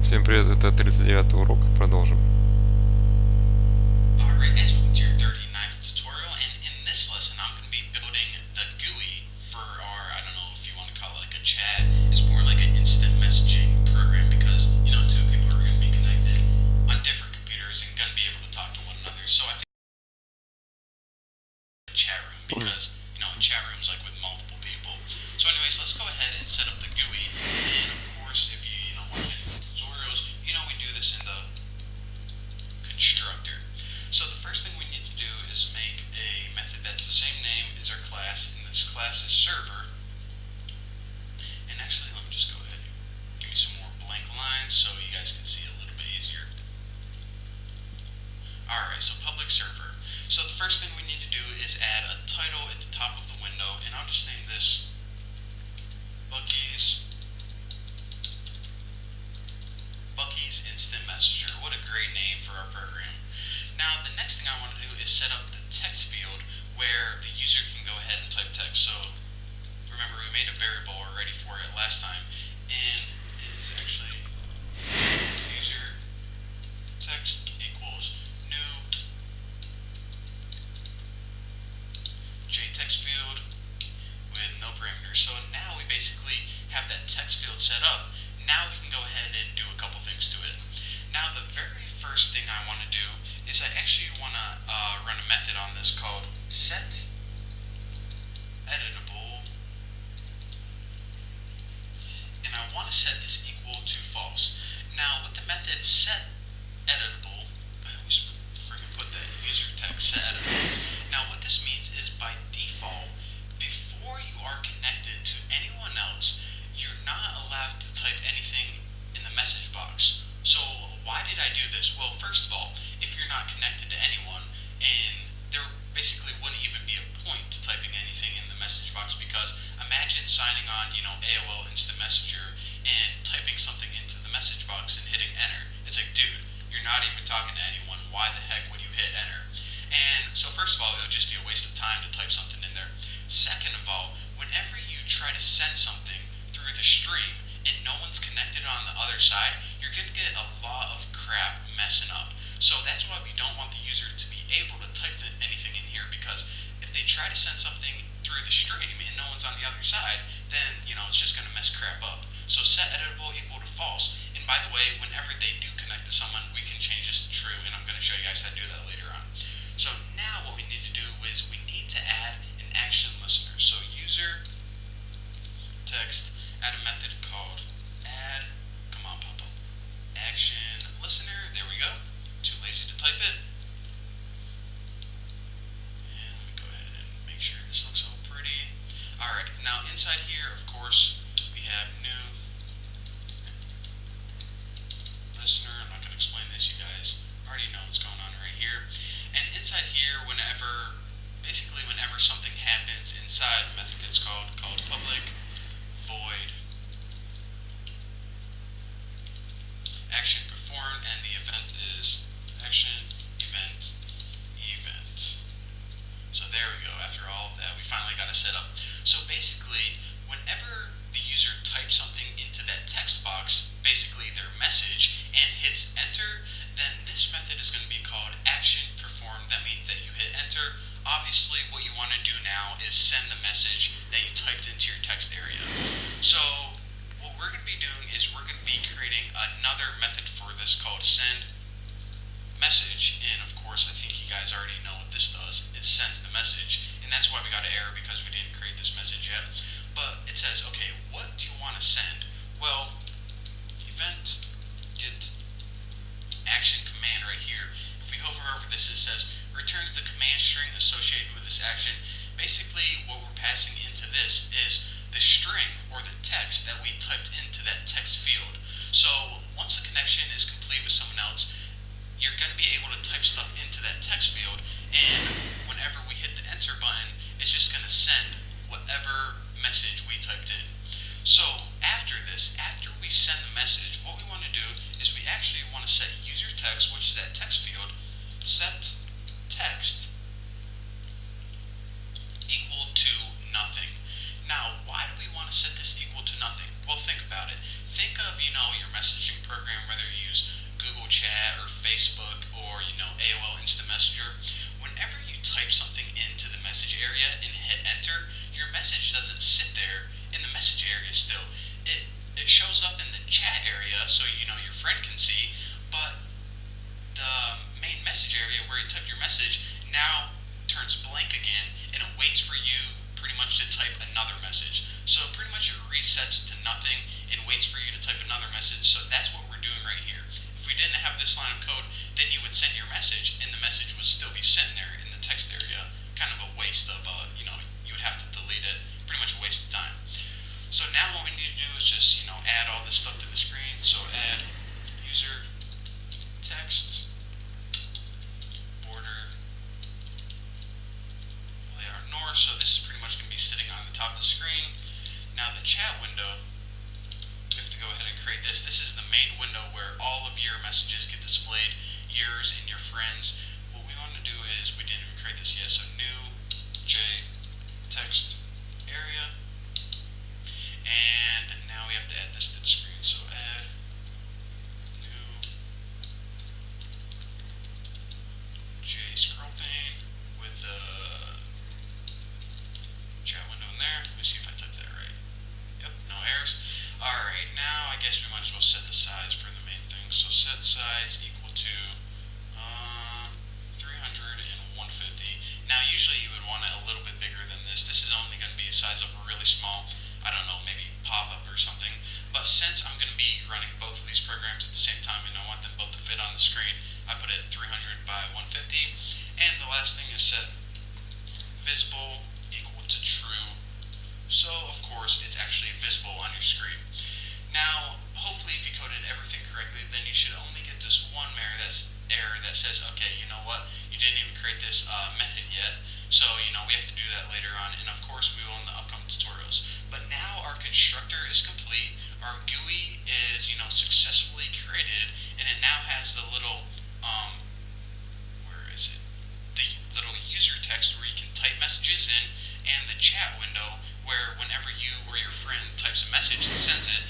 Всем привет, это 39-й урок. Продолжим. Alright guys, welcome to your 39th tutorial, and in this lesson I'm going to be building the GUI for our, I don't know if you want to call it like a chat. It's more like an instant messaging program because, two people are going to be connected on different computers and going to be able to talk to one another. So I think a chat room because, a chat room is like with multiple people. So anyways, let's go ahead and set up the GUI, and of course if you, watch any tutorials, we do this in the constructor. So the first thing we need to do is make a method that's the same name as our class, and this class is server. And actually, let me just go ahead and give me some more blank lines so you guys can see a little bit easier. Alright, so public server. So the first thing we need to do is add a title at the top of the window, and I'll just name this Bucky's Instant Messenger. What a great name for our program. Now the next thing I want to do is set up the text field where the user can go ahead and type text. So remember, we made a variable already for it last time, and it is actually user text equals new jtext field with no parameters. So now we basically have that text field set up. Now we can go ahead and do a couple things to it. Now the very first thing I want to do is I actually want to run a method on this called set editable, and I want to set this equal to false. Now with the method set editable, I always freaking put that user text set editable. Now what this means is by default, before you are connected to anyone else, you're not allowed to type anything in the message box. So why did I do this? Well, first of all, if you're not connected to anyone, and there basically wouldn't even be a point to typing anything in the message box, because imagine signing on, AOL Instant Messenger and typing something into the message box and hitting enter. It's like, dude, you're not even talking to anyone. Why the heck would you hit enter? And so first of all, it would just be a waste of time to type something in there. Second of all, whenever you try to send something through the stream and no one's connected on the other side, you're going to get a lot of crap messing up. So that's why we don't want the user to be able to type anything in here, because if they try to send something through the stream and no one's on the other side, then it's just going to mess crap up. So set editable equal to false. And by the way, whenever they do connect to someone, we can change this to true, and I'm going to show you guys how to do that later on. So now what we need to do is we need to add an action listener. So user text, add a method called add, come on pop up, action listener. There we go. Too lazy to type it. And let me go ahead and make sure this looks all pretty. Alright, now inside here, of course, we have new listener. I'm not going to explain this, you guys already know what's going on right here. And inside here, whenever something happens inside, the method gets called public void action performed, and the event is action event. So there we go. After all of that, we finally got it set up. So basically, whenever the user types something into that text box, basically their message, and hits enter, then this method is going to be called action performed. That means that you hit enter. Obviously, what you want to do now is send the message that you typed into your text area. So what we're going to be doing is we're going to be creating another method for this called send message, and of course I think you guys already know what this does. It sends the message, and that's why we got an error, because we didn't create this message yet. But it says, okay, what do you want to send? Well, event get action command right here. If we hover over this, it says returns the command string associated with this action. Basically what we're passing into this is the string or the text that we typed into that text field. So once the connection is complete with someone else, you're going to be able to type stuff into that text field, and whenever we hit the enter button, it's just going to send whatever message we typed in. So after this, after we send the message, what we want to do is we actually want to set user text, which is that text field, set text equal to nothing. Now, why do we want to set this equal to nothing? Well, think about it. Think of, your messaging program, whether you use Google Chat or Facebook or AOL Instant Messenger, whenever you type something into the message area and hit enter, your message doesn't sit there in the message area still. It shows up in the chat area so your friend can see, but the main message area where you type your message now turns blank again, and it waits for you pretty much to type another message. So pretty much it resets to nothing and waits for you to type another message. So that's what we're doing right here. If we didn't have this line of code, then you would send your message and the message would still be sitting there in the text area. Kind of a waste of, you would have to delete it. Pretty much a waste of time. So now what we need to do is just, add all this stuff to the screen. So add user text, border, layout north. So this is pretty much going to be sitting on the top of the screen. Now the chat window, we have to go ahead and create this. This is the main window where all of your messages get displayed, yours and your friends. What we want to do is, we didn't even create this yet, so new J text area. And now we have to add this to the screen. So add new J scroll pane with the chat window in there. Let me see if I typed that right. Yep, no errors. Alright, now I guess we might as well set the size for the main thing. So set size equal to 300 and 150. Now usually you would want it a little bit bigger than this. This is only going to be a size of really small, I don't know, maybe pop-up or something. But since I'm going to be running both of these programs at the same time and I want them both to fit on the screen, I put it 300 by 150. And the last thing is set visible equal to true. So of course it's actually visible on your screen. Now hopefully if you coded everything correctly, then you should only get this one error that says, okay, you know what, you didn't even create this method yet. So we have to do that later on, and of course we will in the upcoming tutorials. But now our constructor is complete, our GUI is successfully created, and it now has the little where is it? The little user text where you can type messages in, and the chat window where whenever you or your friend types a message and sends it,